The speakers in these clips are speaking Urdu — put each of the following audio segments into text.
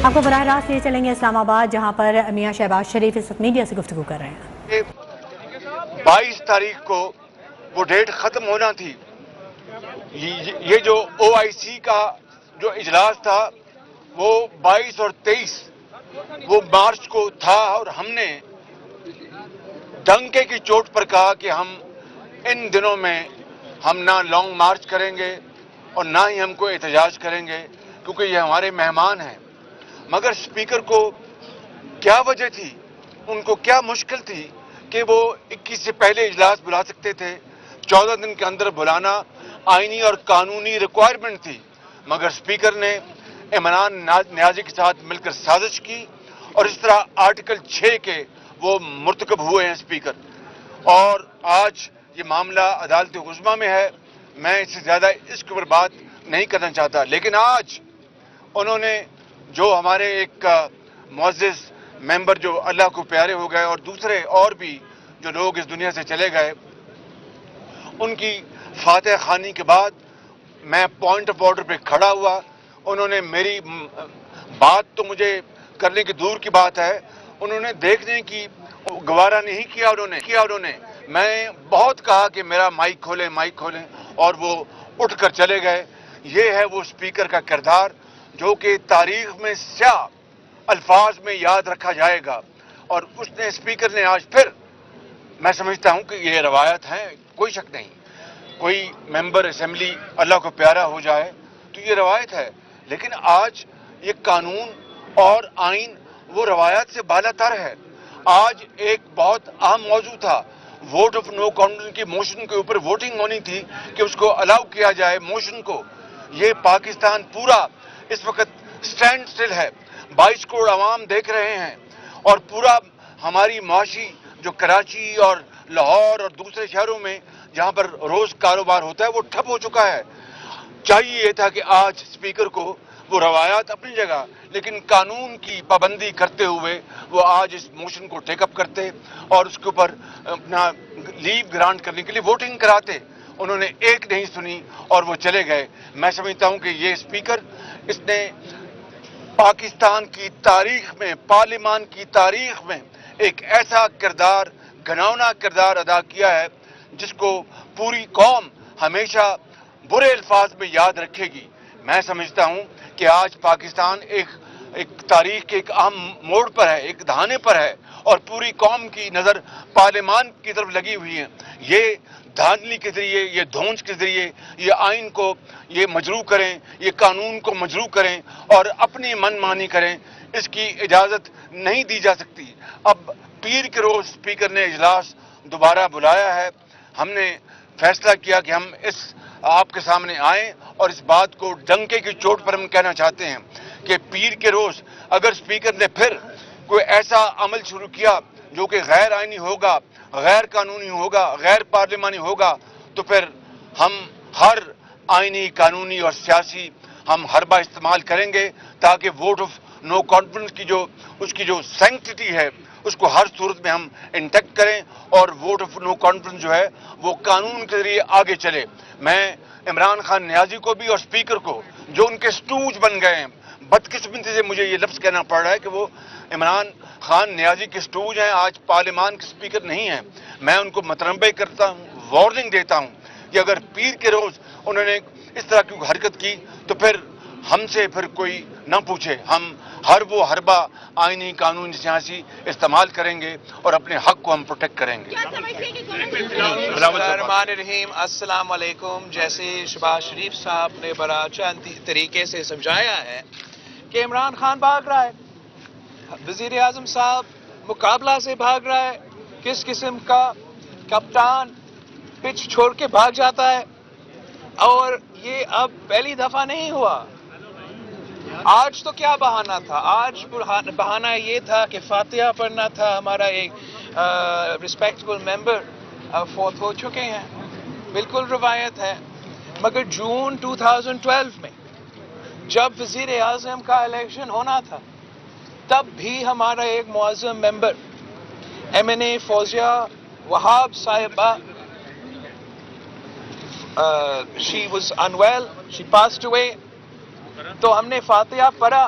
آپ کو براہ راست لیے چلیں گے اسلام آباد، جہاں پر میاں شہباز شریف اس وقت میڈیا سے گفتگو کر رہے ہیں۔ 22 تاریخ کو وہ ڈیٹ ختم ہونا تھی۔ یہ جو OIC کا جو اجلاس تھا وہ 22 اور 23 وہ مارچ کو تھا، اور ہم نے ڈنکے کی چوٹ پر کہا کہ ہم ان دنوں میں ہم نہ لانگ مارچ کریں گے اور نہ ہی ہم کو احتجاج کریں گے، کیونکہ یہ ہمارے مہمان ہیں۔ مگر اسپیکر کو کیا وجہ تھی، ان کو کیا مشکل تھی کہ وہ 21 سے پہلے اجلاس بلا سکتے تھے؟ 14 دن کے اندر بلانا آئینی اور قانونی ریکوائرمنٹ تھی، مگر اسپیکر نے عمران نیازی کے ساتھ مل کر سازش کی، اور اس طرح آرٹیکل 6 کے وہ مرتکب ہوئے ہیں اسپیکر۔ اور آج یہ معاملہ عدالت عظمیٰ میں ہے، میں اس سے زیادہ اس کے اوپر بات نہیں کرنا چاہتا، لیکن آج انہوں نے جو ہمارے ایک معزز ممبر جو اللہ کو پیارے ہو گئے اور دوسرے اور بھی جو لوگ اس دنیا سے چلے گئے، ان کی فاتح خوانی کے بعد میں پوائنٹ آف آرڈر پہ کھڑا ہوا۔ انہوں نے میری بات تو مجھے کرنے کی دور کی بات ہے، انہوں نے دیکھنے کی گوارا نہیں کیا۔ انہوں نے میں بہت کہا کہ میرا مائک کھولیں، اور وہ اٹھ کر چلے گئے۔ یہ ہے وہ اسپیکر کا کردار جو کہ تاریخ میں سیاہ الفاظ میں یاد رکھا جائے گا۔ اور اس نے اسپیکر نے آج پھر، میں سمجھتا ہوں کہ یہ روایت ہے، کوئی شک نہیں، کوئی ممبر اسمبلی اللہ کو پیارا ہو جائے تو یہ روایت ہے، لیکن آج یہ قانون اور آئین وہ روایت سے بالا تر ہے۔ آج ایک بہت اہم موضوع تھا، ووٹ آف نو کانفیڈنس کی موشن کے اوپر ووٹنگ ہونی تھی کہ اس کو الاؤ کیا جائے موشن کو۔ یہ پاکستان پورا اس وقت سٹینڈ سٹل ہے، 22 کروڑ عوام دیکھ رہے ہیں، اور پورا ہماری معاشی جو کراچی اور لاہور اور دوسرے شہروں میں جہاں پر روز کاروبار ہوتا ہے وہ ٹھپ ہو چکا ہے۔ چاہیے یہ تھا کہ آج اسپیکر کو وہ روایات اپنی جگہ لیکن قانون کی پابندی کرتے ہوئے وہ آج اس موشن کو ٹیک اپ کرتے اور اس کے اوپر اپنا لیو گرانٹ کرنے کے لیے ووٹنگ کراتے۔ انہوں نے ایک نہیں سنی اور وہ چلے گئے۔ میں سمجھتا ہوں کہ یہ اسپیکر، اس نے پاکستان کی تاریخ میں، پارلیمان کی تاریخ میں ایک ایسا کردار، گھناؤنا کردار ادا کیا ہے جس کو پوری قوم ہمیشہ برے الفاظ میں یاد رکھے گی۔ میں سمجھتا ہوں کہ آج پاکستان ایک تاریخ کے ایک اہم موڑ پر ہے، ایک دہانے پر ہے، اور پوری قوم کی نظر پارلیمان کی طرف لگی ہوئی ہے۔ یہ دھاندلی کے ذریعے، یہ دھونس کے ذریعے یہ آئین کو یہ مجروح کریں، یہ قانون کو مجروح کریں اور اپنی من مانی کریں، اس کی اجازت نہیں دی جا سکتی۔ اب پیر کے روز اسپیکر نے اجلاس دوبارہ بلایا ہے۔ ہم نے فیصلہ کیا کہ ہم آپ کے سامنے آئیں اور اس بات کو ڈنکے کی چوٹ پر ہم کہنا چاہتے ہیں کہ پیر کے روز اگر اسپیکر نے پھر کوئی ایسا عمل شروع کیا جو کہ غیر آئینی ہوگا، غیر قانونی ہوگا، غیر پارلیمانی ہوگا، تو پھر ہم ہر آئینی، قانونی اور سیاسی ہم حربہ استعمال کریں گے تاکہ ووٹ آف نو کانفیڈنس کی اس کی جو سینکٹیٹی ہے اس کو ہر صورت میں ہم انٹیکٹ کریں، اور ووٹ آف نو کانفیڈنس جو ہے وہ قانون کے ذریعے آگے چلے۔ میں عمران خان نیازی کو بھی اور اسپیکر کو جو ان کے سٹوج بن گئے ہیں، بدقسمتی سے مجھے یہ لفظ کہنا پڑ رہا ہے کہ وہ عمران خان نیازی کے سٹوج ہیں، آج پارلیمان کے اسپیکر نہیں ہیں، میں ان کو متنبہ کرتا ہوں، وارننگ دیتا ہوں کہ اگر پیر کے روز انہوں نے اس طرح کی حرکت کی تو پھر ہم سے پھر کوئی نہ پوچھے، ہم ہر وہ حربہ آئینی، قانونی، سیاسی استعمال کریں گے اور اپنے حق کو ہم پروٹیکٹ کریں گے۔ الرحمن الرحیم، السلام علیکم۔ جیسے شہباز شریف صاحب نے بڑا اچھا طریقے سے سمجھایا ہے کہ عمران خان بھاگ رہا ہے، وزیر اعظم صاحب مقابلہ سے بھاگ رہا ہے، کس قسم کا کپتان پچ چھوڑ کے بھاگ جاتا ہے، اور یہ اب پہلی دفعہ نہیں ہوا۔ آج تو کیا بہانہ تھا؟ آج بہانہ یہ تھا کہ فاتحہ پڑھنا تھا، ہمارا ایک ریسپیکٹبل ممبر فوت ہو چکے ہیں، بالکل روایت ہے۔ مگر جون 2012 میں جب وزیر اعظم کا الیکشن ہونا تھا تب بھی ہمارا ایک معظم ممبر MNA فوزیہ وہاب صاحبہ she was unwell, she passed away، تو ہم نے فاتحہ پڑھا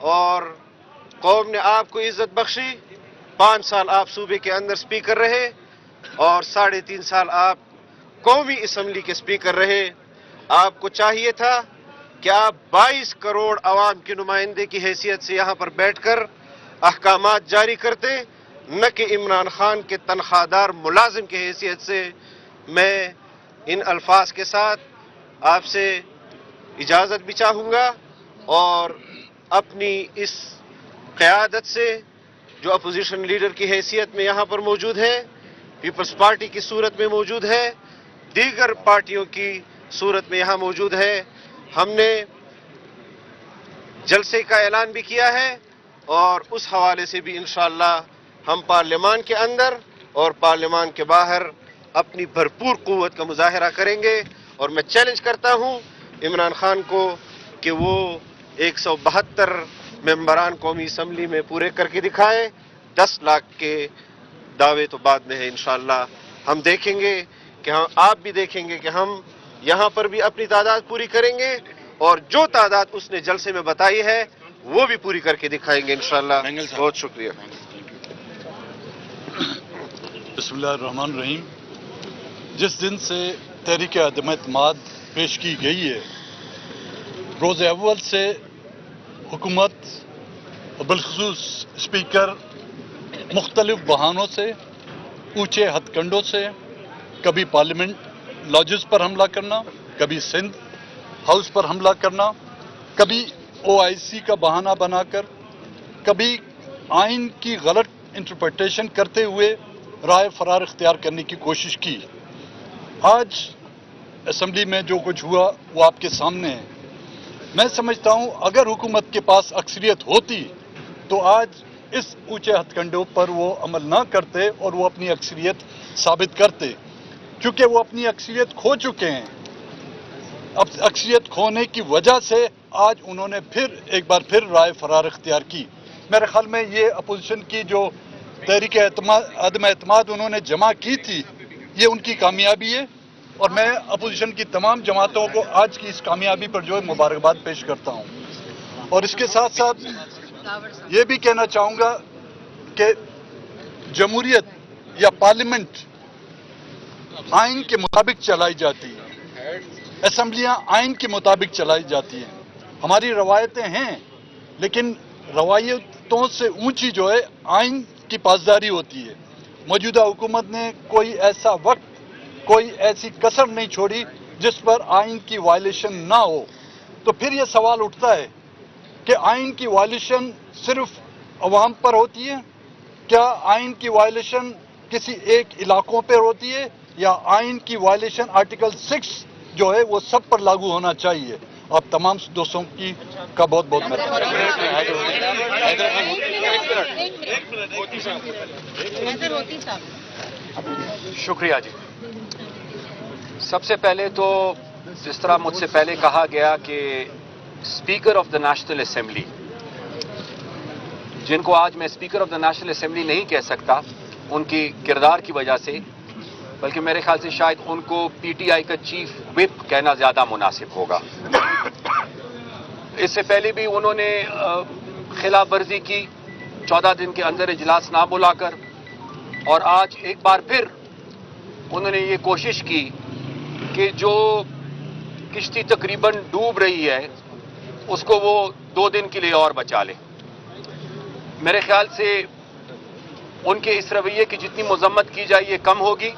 اور قوم نے آپ کو عزت بخشی. 5 سال آپ صوبے کے اندر اسپیکر رہے اور 3.5 سال آپ قومی اسمبلی کے اسپیکر رہے. آپ کو چاہیے تھا کہ آپ 22 کروڑ عوام کے نمائندے کی حیثیت سے یہاں پر بیٹھ کر احکامات جاری کرتے، نہ کہ عمران خان کے تنخواہ دار ملازم کی حیثیت سے. میں ان الفاظ کے ساتھ آپ سے اجازت بھی چاہوں گا اور اپنی اس قیادت سے جو اپوزیشن لیڈر کی حیثیت میں یہاں پر موجود ہے، پیپلز پارٹی کی صورت میں موجود ہے، دیگر پارٹیوں کی صورت میں یہاں موجود ہے، ہم نے جلسے کا اعلان بھی کیا ہے اور اس حوالے سے بھی انشاءاللہ ہم پارلیمان کے اندر اور پارلیمان کے باہر اپنی بھرپور قوت کا مظاہرہ کریں گے. اور میں چیلنج کرتا ہوں عمران خان کو کہ وہ 172 ممبران قومی اسمبلی میں پورے کر کے دکھائے. 10 لاکھ کے دعوے تو بعد میں ہے. انشاءاللہ ہم دیکھیں گے کہ آپ بھی دیکھیں گے کہ ہم یہاں پر بھی اپنی تعداد پوری کریں گے اور جو تعداد اس نے جلسے میں بتائی ہے وہ بھی پوری کر کے دکھائیں گے انشاءاللہ. بہت شکریہ. بسم اللہ الرحمن الرحیم. جس دن سے تحریک عدم اعتماد پیش کی گئی ہے، روز اول سے حکومت اور بالخصوص اسپیکر مختلف بہانوں سے، اونچے ہتھ کنڈوں سے، کبھی پارلیمنٹ لاجز پر حملہ کرنا، کبھی سندھ ہاؤس پر حملہ کرنا، کبھی OIC کا بہانہ بنا کر، کبھی آئین کی غلط انٹرپریٹیشن کرتے ہوئے رائے فرار اختیار کرنے کی کوشش کی. آج اسمبلی میں جو کچھ ہوا وہ آپ کے سامنے ہے. میں سمجھتا ہوں اگر حکومت کے پاس اکثریت ہوتی تو آج اس اونچے ہتھ کنڈوں پر وہ عمل نہ کرتے اور وہ اپنی اکثریت ثابت کرتے، کیونکہ وہ اپنی اکثریت کھو چکے ہیں. اب اکثریت کھونے کی وجہ سے آج انہوں نے ایک بار پھر رائے فرار اختیار کی. میرے خیال میں یہ اپوزیشن کی جو تحریک عدم اعتماد انہوں نے جمع کی تھی، یہ ان کی کامیابی ہے اور میں اپوزیشن کی تمام جماعتوں کو آج کی اس کامیابی پر جو ہے مبارکباد پیش کرتا ہوں. اور اس کے ساتھ ساتھ یہ بھی کہنا چاہوں گا کہ جمہوریت یا پارلیمنٹ آئین کے مطابق چلائی جاتی ہے، اسمبلیاں آئین کے مطابق چلائی جاتی ہیں. ہماری روایتیں ہیں لیکن روایتوں سے اونچی جو ہے آئین کی پاسداری ہوتی ہے. موجودہ حکومت نے کوئی ایسا وقت، کوئی ایسی کسر نہیں چھوڑی جس پر آئین کی وائلیشن نہ ہو. تو پھر یہ سوال اٹھتا ہے کہ آئین کی وائلیشن صرف عوام پر ہوتی ہے؟ کیا آئین کی وائلیشن کسی ایک علاقوں پر ہوتی ہے یا آئین کی وائلیشن آرٹیکل 6 جو ہے وہ سب پر لاگو ہونا چاہیے؟ آپ تمام دوستوں کا بہت بہت شکریہ جی. سب سے پہلے تو جس طرح مجھ سے پہلے کہا گیا کہ speaker of the national assembly, جن کو آج میں speaker of the national assembly نہیں کہہ سکتا ان کی کردار کی وجہ سے، بلکہ میرے خیال سے شاید ان کو PTI کا چیف وپ کہنا زیادہ مناسب ہوگا. اس سے پہلے بھی انہوں نے خلاف ورزی کی 14 دن کے اندر اجلاس نہ بلا کر، اور آج ایک بار پھر انہوں نے یہ کوشش کی کہ جو کشتی تقریباً ڈوب رہی ہے اس کو وہ 2 دن کے لیے اور بچا لے. میرے خیال سے ان کے اس رویے کی جتنی مذمت کی جائے یہ کم ہوگی.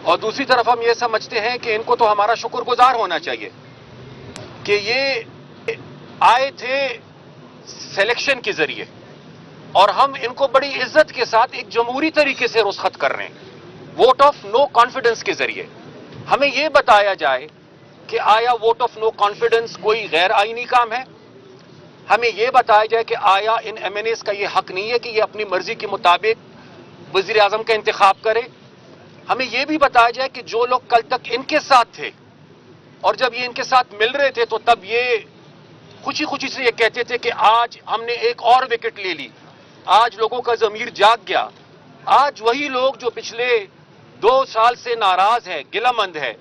اور دوسری طرف ہم یہ سمجھتے ہیں کہ ان کو تو ہمارا شکر گزار ہونا چاہیے کہ یہ آئے تھے سلیکشن کے ذریعے اور ہم ان کو بڑی عزت کے ساتھ ایک جمہوری طریقے سے رخصت کر رہے ہیں، ووٹ آف نو کانفیڈنس کے ذریعے. ہمیں یہ بتایا جائے کہ آیا ووٹ آف نو کانفیڈنس کوئی غیر آئینی کام ہے؟ ہمیں یہ بتایا جائے کہ آیا ان MNAs کا یہ حق نہیں ہے کہ یہ اپنی مرضی کے مطابق وزیر اعظم کا انتخاب کرے؟ ہمیں یہ بھی بتایا جائے کہ جو لوگ کل تک ان کے ساتھ تھے اور جب یہ ان کے ساتھ مل رہے تھے تو تب یہ خوشی خوشی سے یہ کہتے تھے کہ آج ہم نے ایک اور وکٹ لے لی، آج لوگوں کا ضمیر جاگ گیا. آج وہی لوگ جو پچھلے 2 سال سے ناراض ہے، گلہ مند ہے،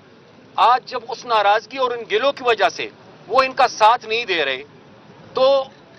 آج جب اس ناراضگی اور ان گلوں کی وجہ سے وہ ان کا ساتھ نہیں دے رہے تو